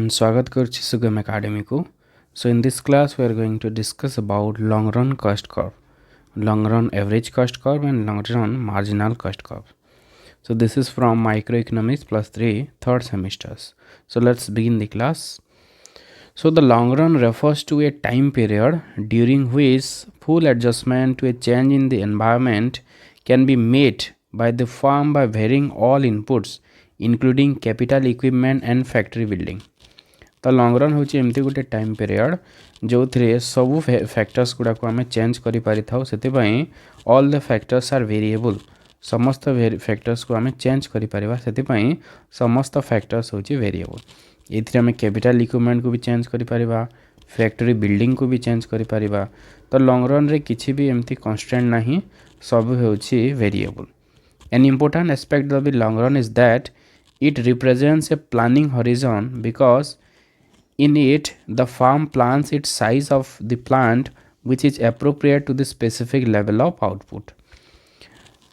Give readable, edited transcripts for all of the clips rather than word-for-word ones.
स्वागत करुच्ची सुगम एकेडमी को. So in this class we are going to discuss about long run cost curve, long run average cost curve and long run marginal cost curve. So this is from microeconomics plus 3 third semesters. So let's begin the class. So the long run refers to a time period during which full adjustment to a change in the environment can be made by the firm by varying all inputs including capital equipment and factory building. तो long run हूँ एमती गोटे time period जो थे सबू factors गुड़ाक आम change करें all the factors are variable समस्त फैक्टर्स को आम चेंज करें समस्त फैक्टर्स हूँ वेरिएबल ये आम कैपिटल इक्विपमेंट को भी चेंज करें फैक्ट्री बिल्डिंग को भी चेंज करें तो लॉन्ग रन रे किसी भी एमती कन्स्टेंट ना सब हूँ variable. An important aspect of the long run is that it represents a planning horizon because in it the firm plans its size of the plant which is appropriate to the specific level of output.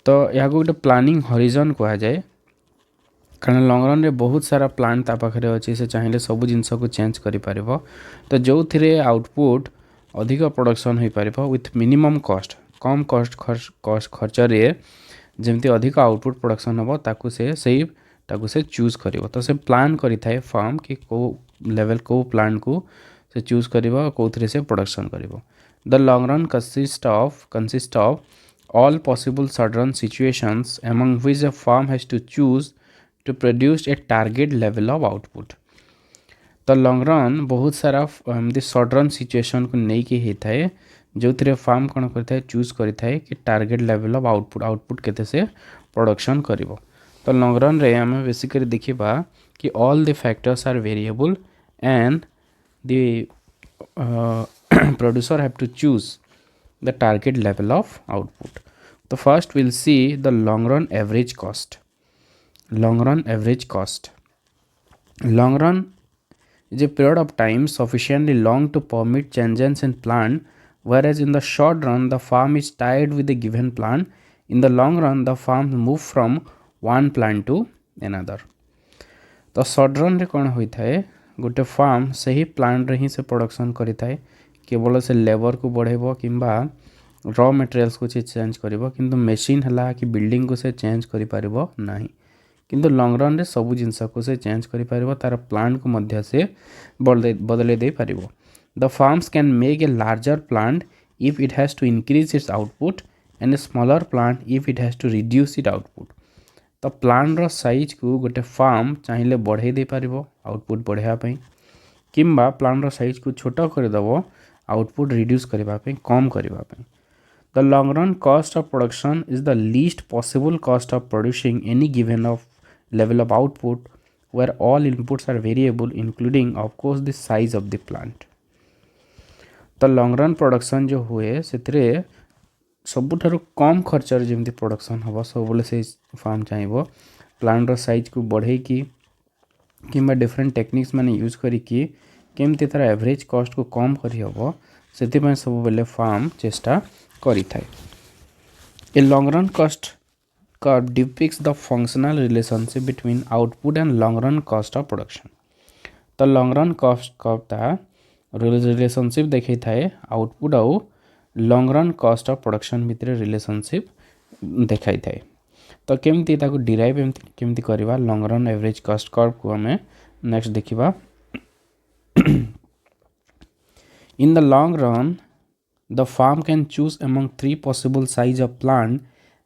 तो यहाँ गोटे planning horizon कह जाए कारण long run रे बहुत सारा plant ता पाखरे अच्छी से चाहिए सब जिनस को चेंज करि परिबो तो जो थिरे आउटपुट अधिक प्रोडक्शन हो पारिबो विथ मिनिमम कॉस्ट कम कॉस्ट खर्च रे जेमती अधिक आउटपुट प्रोडक्शन होबो ताकू से चूज करिवो तो से प्लान करि थाए फर्म कि को लेवल को प्लांट को से चूज करिवो कोथरे से प्रोडक्शन करिवो. The long run consist of all possible sudden situations among which a firm has to choose to produce a target level of output. तो लॉन्ग रन बहुत सारा सडन सिचुएशन को नहीं कि होता है जो थे फार्म कौन करता है चूज करता है कि टारगेट लेवल ऑफ आउटपुट केते से प्रोडक्शन करिवो. तो लॉन्ग रन रे आम बेसिकली देखा कि all the factors are variable and the producer have to choose the target level of output. So first we'll see the long run average cost. Long run average cost. Long run is a period of time sufficiently long to permit changes in plan, whereas in the short run the firm is tied with a given plan. In the long run the firm move from one plan to another. तो short run रे कौन होता है गोटे farm से ही plant रे ही से production करिता है केवल से लेबर को बढ़ेबो किंबा रॉ मटेरियल्स को चेंज करिवो किंतु मशीन हला कि बिल्डिंग को से चेंज करि पारिबो नाही किंतु लॉन्ग रन रे सब जिंस को से चेंज करि पारिबो तार प्लांट को मध्य से बदले दे पारिबो. The firms can make a larger plant if it has to increase its output and a smaller plant if it has to reduce it output. तो प्लांट रो साइज को गोटे फार्म चाहिए बढ़े दे पारिबो आउटपुट बढ़ाया पई किंबा प्लांट रो साइज को छोटा कर दबो आउटपुट रिड्यूस करबा पे कम करबा पे. The long run cost of production is the least possible cost of producing any given of level of output where all inputs are variable including of course the size of the plant. तो long run production जो हुए से सबुठारु कम खर्च जमी production हम सब से farm चाहिए प्लांट रो साइज को बढ़े कि डिफरेंट टेक्निक्स मैंने यूज करिकी केमती तार एवरेज कॉस्ट को कम करहब से सब बेले फार्म चेष्टा करि थाए. A long run cost curve depicts the functional relationship between output and long run cost of production. तो लॉन्ग रन कॉस्ट कर्व ता रिलेशनशिप देखै थाए आउटपुट आउ long run cost of production भितर रिलेशनशिप देखाई थाए. तो केमती ताको डिराइव केमती करबा long run average cost curve को हमें नेक्स्ट देखिबा. In the long run, the firm can choose among three possible size of plant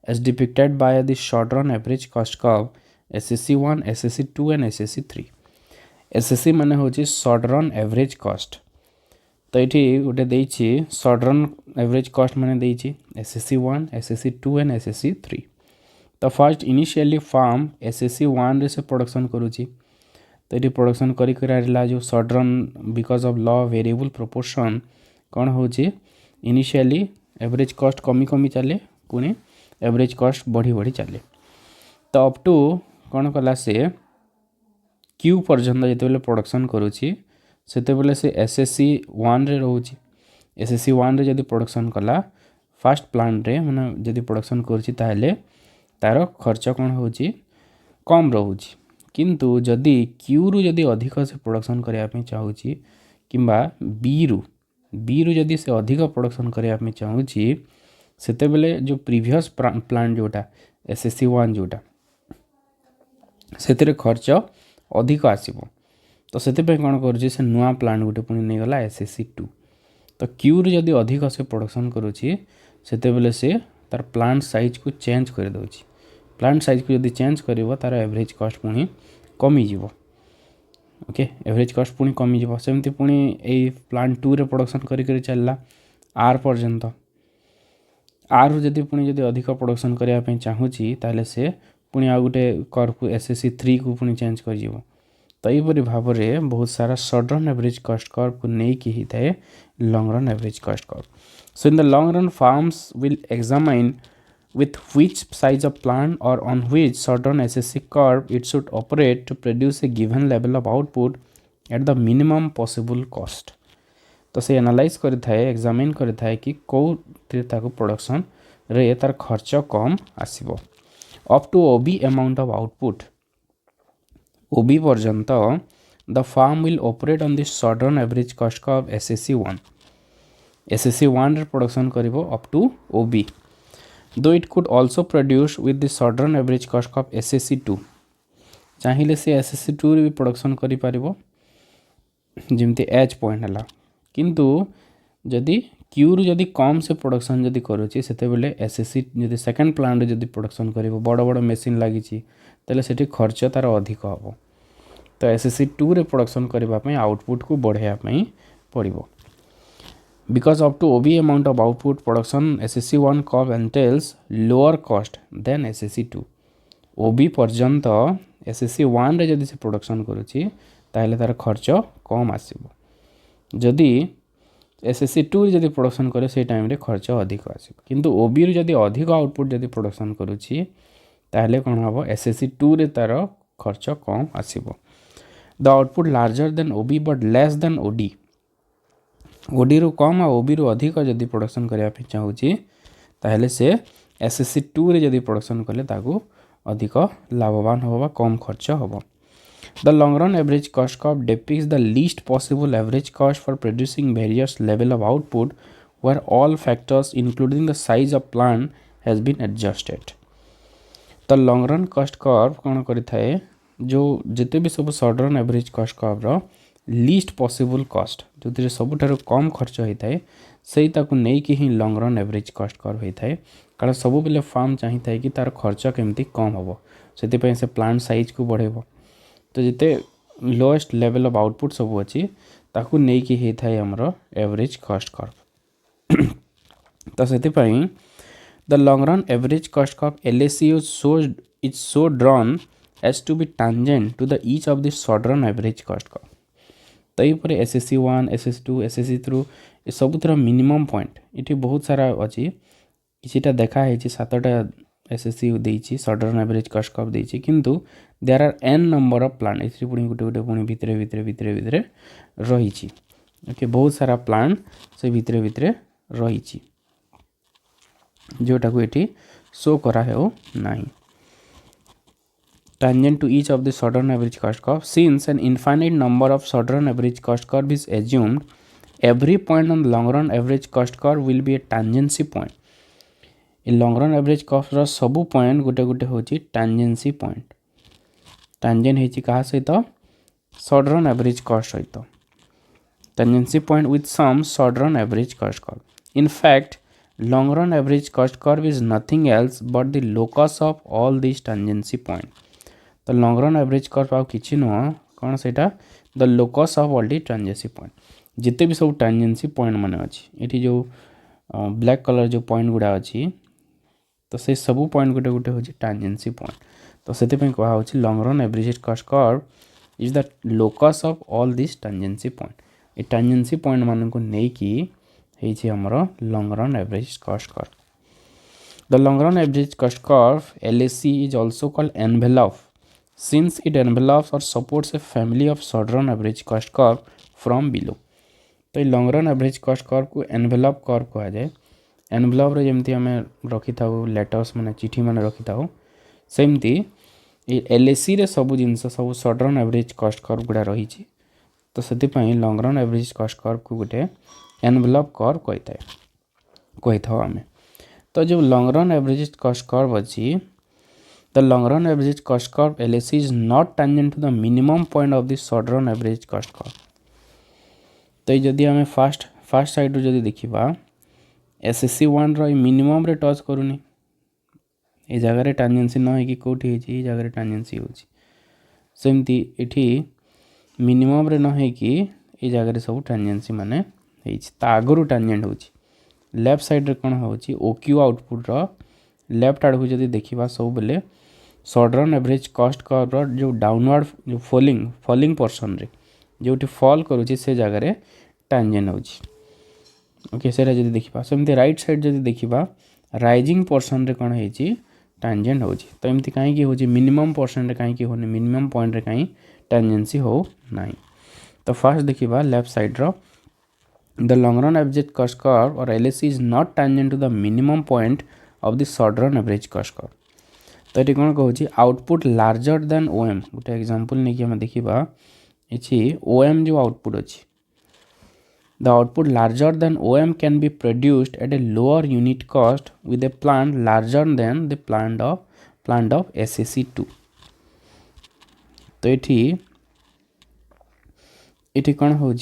as depicted by the short run average cost curve SSC1, SSC2 and SSC3. SSC माने होची short run average cost. तो ये गोटे देइछि short run average cost माने देइछि SSC1, SSC2 and SSC3. तो first initially farm SSC1 रे से production करूची तो ये प्रोडक्शन करा जो short run because of law variable proportion कौन हो इनिशियली एवरेज कॉस्ट कमी कमी चले पुणी एवरेज कॉस्ट बढ़ी बढ़ी चले. तो अप टू कौन कला से क्यू पर्यंत जिते प्रोडक्शन करुच्ची से SSC1 रे रोचे SSC1 रे जदि प्रोडक्शन कला फास्ट प्लांट रे माने जदि प्रोडक्शन करुच्ची तार खर्च कौन हो कम रोचे किंतु जदि क्यू रु जदि अधिक से प्रोडक्शन करने पे चाहूँगी किंबा बी रु जदि से अधिक प्रोडक्शन करने पे चाहूँगी सेते बेले जो प्रीवियस प्लांट जोटा एसएससी 1 जोटा से खर्च अधिक आसब तो से कौन कर से नुआ प्लांट गोटे पुणी नहीं गला एसएससी 2 तो क्यू रु जदि अधिक से प्रोडक्शन करुँची सेते बेले से तार प्लांट साइज को चेंज कर दउची प्लांट साइज को जदि चेंज करिवो तार एवरेज कॉस्ट पुणी कमी जीवो ओके एवरेज कॉस्ट पुणी कमी जीवो सेमती पुणी ए प्लांट 2 रे प्रोडक्शन करी करी चलला आर पर्यंत आर रु जदि पुणी जदि अधिक प्रोडक्शन करने पे चाहूँगी ताले से पुणी आ गोटे कर्व को एसएससी 3 को पुणी चेंज कर जीवो तो यहीपरि भाव में बहुत सारा short run average cost curve को लेकिन ही थाए long run average cost curve so in the long run farms will examine with which size of plant or on which short run SSC curve it should operate to produce a given level of output at the minimum possible cost तो से analyse करि थाए examine करि थाए कि को ताको production रे तार खर्च कम आसीबो up to OB amount of output OB पर्यंत the firm will operate on this short run average cost curve SSC 1 SSC 1 रे प्रोडक्शन करिवो up to OB though it could also produce with the short run average cost of SSC 2 चाहिए से SSC 2 रे भी production करि पारिबो जेमती H point हला किंतु जदि क्यू रु जदि कम से प्रोडक्शन जदि करूची सेते बेले SSC जदि सेकंड प्लांट रे जदि प्रोडक्शन करिवो बड़ बड़ मशीन लागि छि तले सेठी खर्च तार अधिक हबो तो SSC 2 रे प्रोडक्शन करबा पई आउटपुट को बढ़ाया पई पड़िबो Because up to OB amount of output production SSC 1 curve entails lower cost than SSC 2 OB पर्यंत SSC 1 रे जदि से प्रोडक्शन करूची ताहले तार खर्च कम आसीबो जदि SSC 2 रे जदि प्रोडक्शन करे से टाइम रे खर्च अधिक आसीबो किंतु OB रे जदि अधिक आउटपुट जदि प्रोडक्शन करूची ताहले कोन हबो SSC 2 रे तार खर्च कम आसीबो the output larger than OB but less than OD OD रु कम आ ओबी रु अधिक जदि प्रोडक्शन करने पे चाहूँगी ताहले से एसएससी 2 रे जदि प्रोडक्शन कले ताकू अधिक लाभवान होबा कम खर्च होबो the long run average cost curve depicts the least possible average cost for producing various level of output where all factors including the size of plant has been adjusted the long run cost curve कौन करि थाए जो जिते भी सब short run average cost curve रो least possible cost जो सबुठार कम खर्च होता है से नहीं कि ही long run average cost curve होता है कारण सब बेले फार्म चाहिए कि तार खर्च केमती कम हम से से प्लांट साइज को बढ़ेब तो जिते लोएस्ट लेवल ऑफ आउटपुट सब अच्छी ताकू नहीं कि होता है आमर एवरेज कॉस्ट कर्व तो से the long run average cost curve LAC is so drawn as to be tangent to the each of the short run average cost curve तो ये SSC 1 SSC 2 SSC 3 ये सबुतर मिनिमम पॉइंट ये बहुत सारा अच्छी किसीटा देखाई 7टा SSC देती short run average cost curve देती किंतु there are n number of plant ये पुणी गोटे गोटे पुणी भितरे भितरे भितरे भितरे रही ओके बहुत सारा प्लांट से भितरे भितरे रही जोटा को ये शो करा हो नहीं tangent to each of the short run average cost curve since an infinite number of short run average cost curve is assumed every point on the long run average cost curve will be a tangency point A long run average cost रो सबु point गोटे गोटे होची tangency point tangent हेची कहा सहित short run average cost सहित tangency point with some short run average cost curve in fact long run average cost curve is nothing else but the locus of all these tangency point तो long run average curve आउ किछि नुह कौन से the locus of all the tangency point जिते भी सब टांजेंसी point माने अच्छी ये जो ब्लैक कलर जो पॉइंट गुड़ा अच्छी तो से सब पॉइंट गोटे गोटे हूँ टांजेंसी पॉइंट तो से कहुच्छी long run average cost curve is the locus of all this tangency point ये टांजेंसी पॉइंट मान को लेकिन आमर long run average cost curve the long run average cost curve LAC is also called envelope since it envelopes or supports a family of short run average cost curve from below तो long run average cost curve को envelope curve कहा जाए envelope रे जेमती हमें रखी था letters माने चिठी माने रखी था सेमती LAC रे सब जिनस सब short run average cost curve गुड़ा रही तो से long run average cost curve को गोटे एनवेलप कर्व कही था आम। तो जो long run average cost curve अच्छी the long run average cost curve LAC is not tangent to the minimum point of the short run average cost curve. तो ये जदि आम फास्ट साइड रू देखा SSC1 मिनिमम रे टच करूनी ये जगह टांजेंसी न होगी कौटी ये जगह टांजेंसी होमती ये मिनिमम रे न होगी ये जगह सब टांजेंसी माने आगु टांजेंट हो लेफ्ट साइड रे कौन हो OQ आउटपुट लेफ्ट आड़ को जब देखा सब बेले short run average cost curve जो डाउनवर्ड जो फॉलिंग पोर्शन रे जो फॉल करुँचे से जगह टांजेंट हो ओके से देखा सेमती राइट साइड जब देखा राइजिंग पोर्शन रे कौन है टांजेंट हो तो एमती कहीं हो मिनिमम पोर्शन रे कहीं हो मिनिमम पॉइंट रे कहीं टांजेंसी हो ना। तो फास्ट देखा लेफ्ट साइड रो the long run average cost curve और LAC is not tangent to the minimum point of the short run average cost curve. तो ये कौन कहूँ आउटपुट लार्जर देन OM गोटे एग्जांपल नहीं कि हम देखा ये OM जो आउटपुट अच्छी the output larger than OM can be produced at a lower unit cost with a plant larger than the plant of SSC2। तो ये कौन हो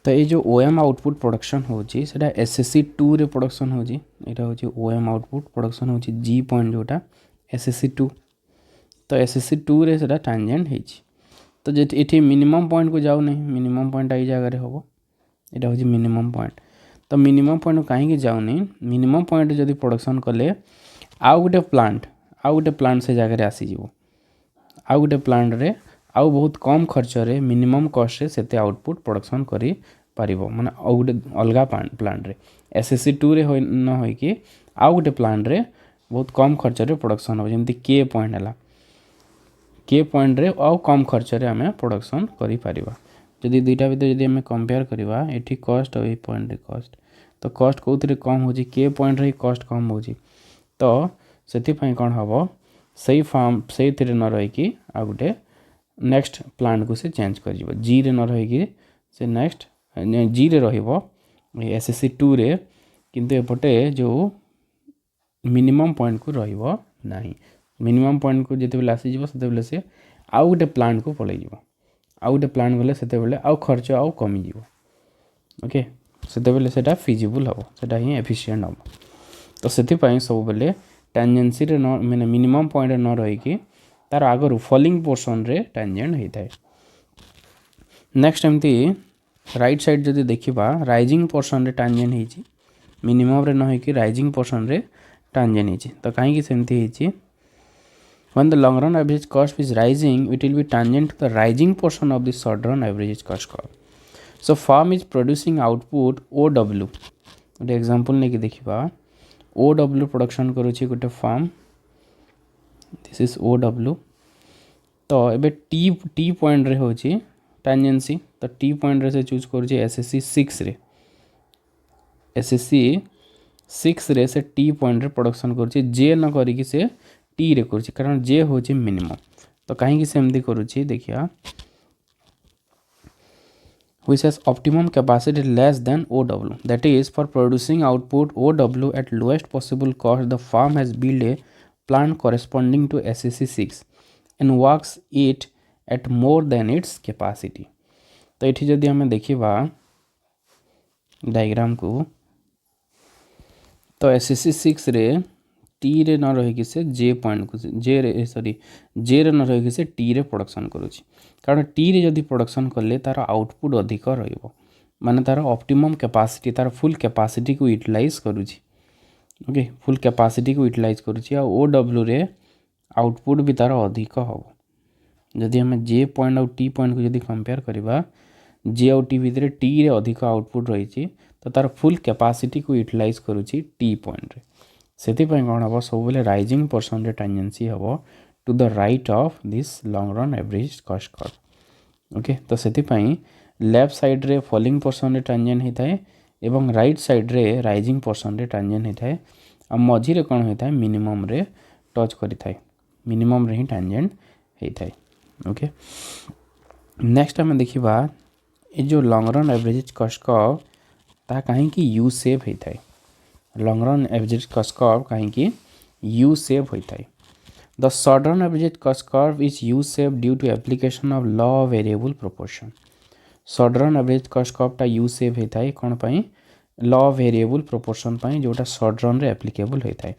तो ये जो OM आउटपुट प्रोडक्शन हो SSC2 रे प्रोडक्शन हो यहाँ हूँ OM आउटपुट प्रोडक्शन हो G पॉइंट जोटा SSC2 तो SSC2 रे सेटा टांजेंट है तो ये मिनिमम पॉइंट को जाऊ नहीं मिनिमम पॉइंट आई जगह हम यहाँ हूँ मिनिमम पॉइंट तो मिनिमम पॉइंट कहीं जाऊनी मिनिमम पॉइंट जब प्रोडक्शन कले आउ गोटे प्लांट से जगह आसीज आउ गोटे प्लांट रे आउ बहुत कम खर्च रे मिनिमम कॉस्ट से आउटपुट प्रोडक्शन करी पारिबो माने आउ गोटे अलगा प्लांट रे SSC2 रे न हो कि आउ गोटे प्लांट रे बहुत कम खर्च रे प्रोडक्शन हो जमती के पॉइंट है के पॉइंट रे आउ कम खर्च रे आमे प्रोडक्शन करि परिबा। जदि दुईटा भीतर जदि आमे कंपेयर करबा एठी कॉस्ट और ए पॉइंट रे कॉस्ट तो कॉस्ट कोथरे कम हो के पॉइंट रे कॉस्ट कम हो तो सेति पई कोन हबो सही फार्म सही थिरे न रही कि आ गुटे नेक्स्ट प्लांट को से चेंज कर जिवो जी रे न रही कि से नेक्स्ट जी रे रहिबो SSC2 रे किंतु एपटे जो मिनिमम पॉइंट को रहिबो नाही मिनिमम पॉइंट को जिते बेले आसीज से से आउ गोटे प्लांट को पलैज आउ गोटे प्लांट गले से आउ खर्च आउ कमिज ओके से फिजिबल हम से ही एफिशिएंट हम तो से सब बेले टांजेंसी रे न माने मिनिमम पॉइंट न रही कि तार आगर फॉलिंग पोर्शन रे टांजेंट होता है। नेक्स्ट एमती राइट साइड जब देखा राइजिंग पोर्शन रे टांजेंट होती मिनिमम रे न हो कि राइजिंग पोर्शन रे टांजेंट होती तो कहीं सेमती होती when the long run average cost is rising it will be tangent to the rising portion of the short run average cost curve। so firm is producing output OW गोटे example नहीं कि देखा OW production करुच्ची गोटे farm this is OW तो एबे T point रे होची टांजेंसी तो टी पॉइंट रे से चूज करुच्ची SSC6 रे SSC6 रे से टी पॉइंट रे प्रोडक्शन करुच्ची जे न करी से टी रे करुच्ची कारण जे होची मिनिमम तो कहीं सेमती करुच्ची देखिया which has optimum capacity less than OW that is for producing output OW at lowest possible cost the firm has built a plant corresponding to SSC6 and works it at more than its capacity। तो ये जदि हमें देखा diagram को तो SSC6 रे T रे न रही से जे पॉइंट को जे रे सॉरी जे रे न रही से टी रे प्रोडक्शन करुच्ची कारण टी रे जदि प्रोडक्शन कले तार आउटपुट अधिक रहिबो माने तार ऑप्टिमम कैपेसिटी तार फुल कैपेसिटी को यूटिलाइज करुच्ची ओके फुल कैपेसिटी को यूटिलाइज करुच्ची आ OW रे आउटपुट भी तार अधिक हम जदि हमें जे पॉइंट और टी पॉइंट को जदि कंपेयर करबा जे और टी भितर टी रे अधिक आउटपुट रही तो तार फुल कैपेसिटी को यूटिलाइज करुच्ची टी पॉइंट रे से कौन हम सब बेले राइजिंग पोर्शन रे टांजेंसी हम to the right of this long run average cost curve okay तो से लेफ्ट साइड रे फॉलिंग पोर्शन रे टांजेंट होता है एवं राइट साइड रे राइजिंग पोर्शन रे टांजेंट होता है आ मझी रे कौन होता है मिनिमम रे टच करिथाय मिनिमम रे ही टैंजेंट होता है। ओके नेक्स्ट आम देखा ये जो long run average cost curve ता कहीं यू सेप होता है। Long run average cost curve कहीं यू सेप होता है। The short run average cost curve is U shape due to application of law of variable proportion. Short run average cost कर्वटा U shape होता है कौन पाई लॉ ऑफ वेरिएबल प्रोपोर्शन पाई जोटा शॉर्ट रन रे एप्लिकेबल होता है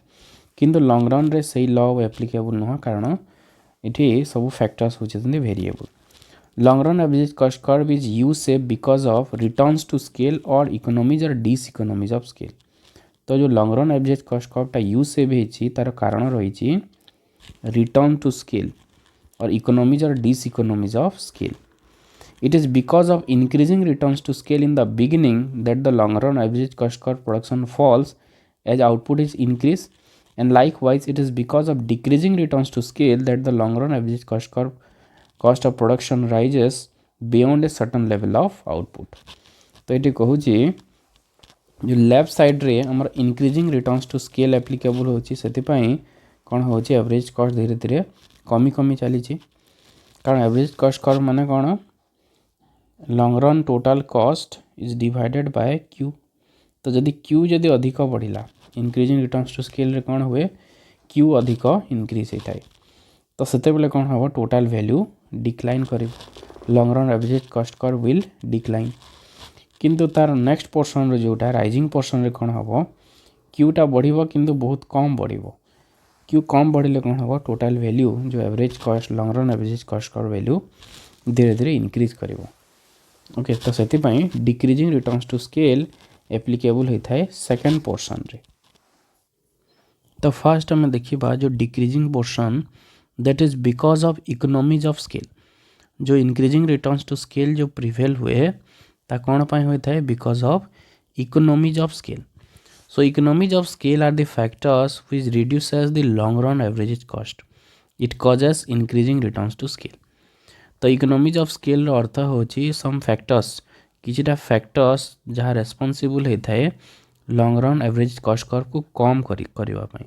किंतु लॉन्ग रन रे सही लॉ एप्लिकेबल नुह कारण ये सब फैक्टर्स होते variable. Long run average cost curve is U shape because of returns to scale और इकोनॉमीज और डिस इकोनॉमीज ऑफ स्केल। तो जो लॉन्ग रन एवरेज कस्ट कर्वटा यू सेप होती तार कारण रही रिटर्न टू स्केल और इकोनॉमीज और diseconomies of scale. It is because of increasing returns to scale in the beginning that the long run average cost curve production falls as output is increased, and likewise it is because of decreasing returns to scale that the long run average cost of production rises beyond a certain level of output। तो ये कहूँ जो left side रे हमर increasing returns to scale applicable होची सेतिपाई कौन होची एवरेज कॉस्ट धीरे धीरे कमी कमी चली कारण एवरेज कॉस्ट कर्व माने कौन long run total cost is divided by Q. तो जदि क्यू जदि अधिक बढ़ला इंक्रीजिंग रिटर्न्स टू स्केल रे कौन हुए क्यू अधिक इंक्रीज होता है तो सेते बेले कौन हम टोटल वैल्यू डिक्लाइन कर long run average cost curve will decline किंतु तार नेक्स्ट पोर्सन रे जोटा राइजिंग पोर्सन रे कौन हम क्यूटा बढ़िबो किंतु बहुत कम बढ़िबो क्यू कम बढ़िले कौन हम टोटल वैल्यू जो average cost long run average cost curve value धीरे धीरे इंक्रीज करिवो। ओके तो से decreasing returns to scale applicable होता है सेकेंड पोर्सन रे। तो फर्स्ट आम देखा जो decreasing portion that is because of economies of scale. जो इंक्रीजिंग रिटर्न्स टू स्केल जो प्रिवेल हुए ता कौन पाई होता है because of economies of scale. So economies of scale are the factors which reduces the long run average cost it causes increasing returns to scale. तो economies of scale अर्थ होची सम फैक्टर्स किछिटा फैक्टर्स जहाँ responsible होता है long run average cost curve को कम करने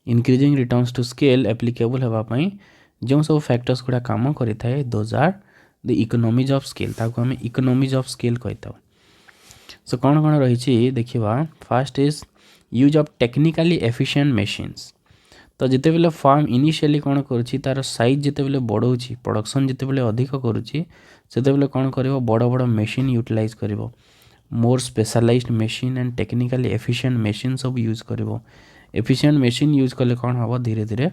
increasing returns to scale applicable होगापाई जो सब फैक्टर्स गुड़ा काम करता है those are the economies of scale ताको हमें इकोनॉमीज ऑफ स्केल कहता। सो कौन कौन रही देखा fast is use of technically efficient machines. तो जिते बेले फार्म इनिशियली कौन करुच्ची तार साइज जिते बेले बढ़ाऊँगी प्रोडक्शन जिते बेले अधिक करुच्ची सेते बेले कौन करिवो बड़ बड़ मशीन यूटिलाइज करिवो more specialised machine and technically efficient machine सब यूज करिवो। एफिशिएंट मशीन यूज कले कौन हम धीरे धीरे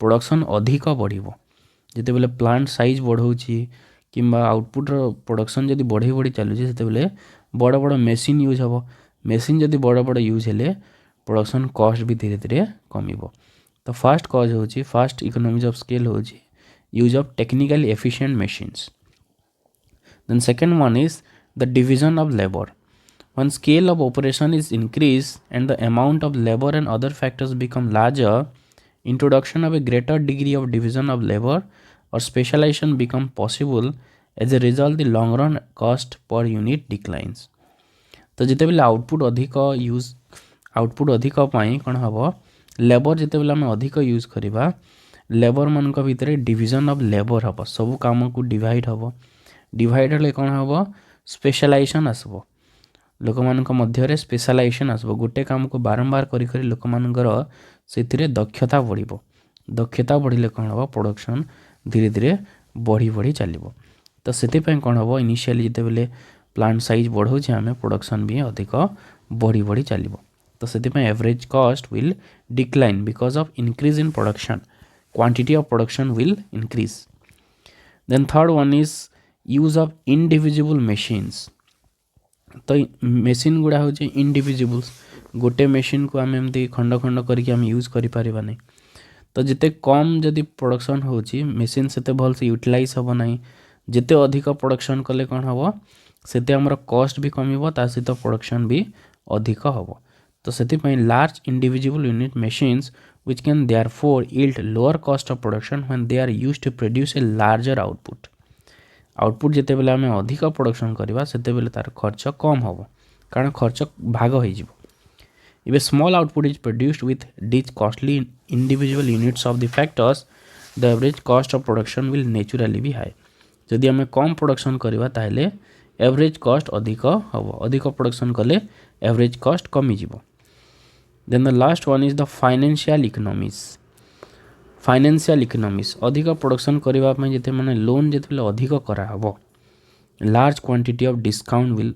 प्रोडक्शन अधिक बढ़िवो जिते बेले प्लांट साइज बढ़ाऊँगी किंबा आउटपुट प्रोडक्शन जदि बढ़ी बढ़ी चलुची सेते बेले बड़ बड़ मशीन यूज हम मशीन जदि बड़ बड़ यूज हेले प्रोडक्शन कॉस्ट भी धीरे धीरे कमिबो। तो फर्स्ट कॉज होची फर्स्ट इकोनॉमीज ऑफ स्केल होची use of technically efficient machines. Then second one is the division of labour. When scale of operation is increased and the amount of labor and other factors become larger, introduction of a greater degree of division of labor or specialization become possible. As a result, the long run cost per unit declines. तो जिते बेले output अधिक पाई कौन हम labour जिते बेले आम अधिक यूज करवा लेबर मान भितर डिविजन ऑफ लेबर हम सब काम को डिवाइड हम डिवाइड हेले कौन हम स्पेशलाइजेशन आसबो लोक मान मध्य स्पेशलाइजेशन आसबो गोटे काम को बारंबार करी करी लोक मानकर से दक्षता बढ़िबो दक्षता बढ़िले कौन हम प्रोडक्शन धीरे धीरे बढ़ी बढ़ी चलिबो। तो से कौन हम इनिशियली जिते बेले प्लांट साइज बढ़ाऊे आम प्रोडक्शन भी अधिक बढ़ी बढ़ी चलिबो। तो से average cost will decline because of increase in production quantity of production will increase. Then third one is use of individual machines. तो मशीन गुड़ा हूँ इंडिविजुअल्स गोटे मशीन को आम एमती खंड खंड करके यूज करें नहीं। तो जिते कम जदि प्रोडक्शन होची मशीन से भल से यूटिलाइज हम ना जिते अधिक प्रोडक्शन कले कौन हम से आमर कॉस्ट भी कमिबो ता सहित प्रोडक्शन भी अधिक हम। तो से large individual unit machines which can therefore yield lower cost of production when they are used to produce a larger output। Output जिते बेले आम अधिक प्रोडक्शन करवा सेते बेले तार खर्च कम हम कारण खर्च भाग हो। If a small output is produced with these costly individual units of the factors, the average cost of production will naturally be high. जदि आम कम प्रोडक्शन करवा ताहले एवरेज कॉस्ट अधिक हम, अधिक प्रोडक्शन कले एवरेज कॉस्ट कमी जीवो. Then the last one is the financial economics. Financial economics अधिक प्रोडक्शन करबा पय जते माने लोन जते अधिक करा हबो, large quantity of discount will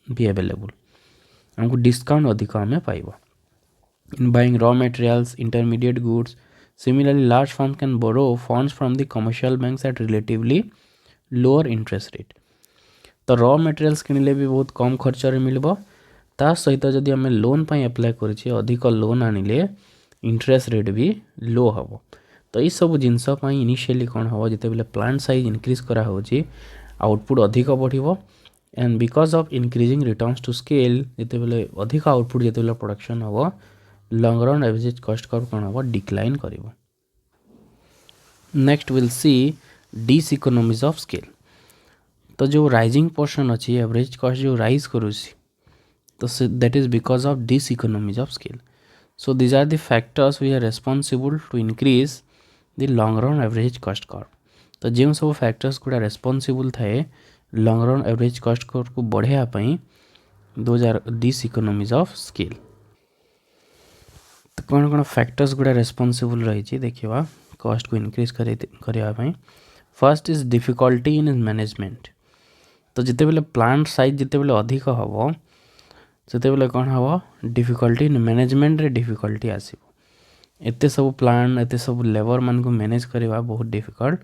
be available. हमको डिस्काउंट अधिक आम पाइबो in buying raw materials, intermediate goods. Similarly, large firms can borrow funds from the commercial banks at relatively lower interest rate. तो रॉ मटेरियल्स किणिले भी बहुत कम खर्च मिलबो. ता सहित जदि आम लोन पर अप्लाई करिछे अधिक लोन आनिले इंटरेस्ट रेट भी लो हबो. तो ये सब जिनस इनिशियली कौन हम जिते प्लांट साइज इनक्रीज करा होची आउटपुट अधिक बढ़िबो. And because of increasing returns to scale जिते अधिक आउटपुट जिते प्रोडक्शन हम long run average cost curve कौन हम डिक्लाइन करिवो. Next will see diseconomies of scale. तो जो राइजिंग पोर्शन अच्छी एवरेज कॉस्ट जो राइज करुसी तो that is because of diseconomies of scale. So these are the factors we are responsible to increase the long run average cost curve. तो जो सब factors गुड़ा रेस्पॉन्सिबल थाए long run average cost curve को बढ़ाई those are diseconomies of scale. तो कौन कौन फैक्टर्स गुड़ा रेस्पॉन्सिबल रही देखा कॉस्ट को इनक्रीज करने. First is difficulty in management. तो जिते बेले प्लांट साइज जिते बेले अधिक हम से बेले कौन हम डिफिकल्टी इन मैनेजमेंट रे डिफिकल्टी आसो. एते सब प्लांट एते सब लेबर मान को मैनेज करवा बहुत डिफिकल्ट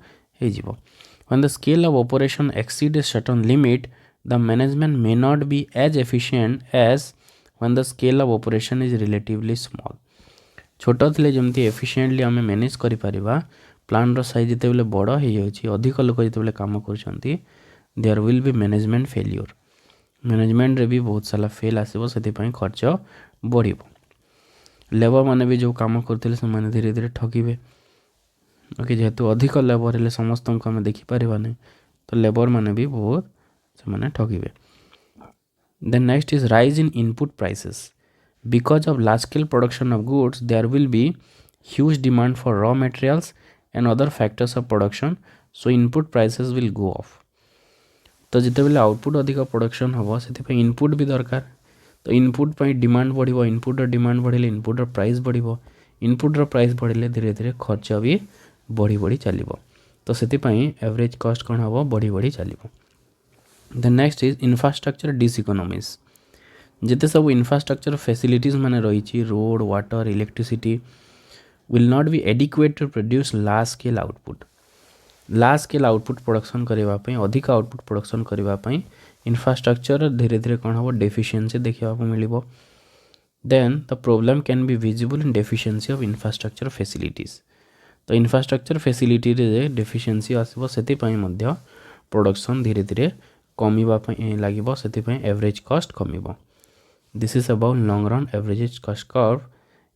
हो. When the scale of operation exceed a certain limit the management may not be as efficient as when the scale of operation is relatively small. छोट थे जमी एफिशिएंटली आम मैनेज कर प्लांट साइज जिते बेले बड़ हो जाए अधिक लोक जिते काम कर there will be management failure. Management रे भी बहुत सारा फेल आसो से खर्च बढ़. लेबर माने भी जो काम करते से धीरे धीरे ठगिबे. ओके जेहेतु अधिक लेबर हेले समस्त को आम देखिपर नहीं तो लेबर माने भी बहुत से ठगिबे. Then next is rise in input prices. Because of large scale production of goods, there will be huge demand for raw materials and other factors of production, so input prices will go off. तो जिते बेले output अधिक production हम से input भी दरकार. तो input पर डिमांड बढ़ो, इनपुट डिमांड बढ़े इनपुट प्राइस बढ़ो, इनपुट प्राइस बढ़े धीरे धीरे खर्च भी बढ़ी बढ़ी चलो. तो से एवरेज कॉस्ट कौन हम बढ़ी बढ़ी चलो. Then next is infrastructure diseconomies. जिते सब इंफ्रास्ट्रक्चर फैसिलिटीज माने रही road water electricity will not be adequate to produce large scale output. Large scale output production करने अधिक आउटपुट प्रोडक्शन करने इंफ्रास्ट्रक्चर धीरे धीरे कौन हम डेफिशिएंसी देखा मिल. Then the problem can be visible in deficiency of infrastructure facilities. तो इंफ्रास्ट्रक्चर फैसिलिटी डेफिशिएंसी आसो से प्रोडक्शन धीरे धीरे कमिबा लगे से एवरेज कॉस्ट कमिबो. This is about long run average cost curve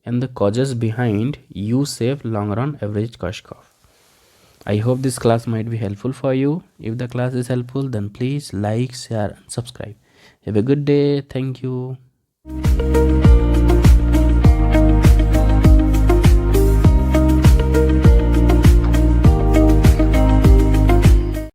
and the causes behind U-shape long run average cost curve. I hope this class might be helpful for you. If the class is helpful, then please like, share and subscribe. Have a good day. Thank you.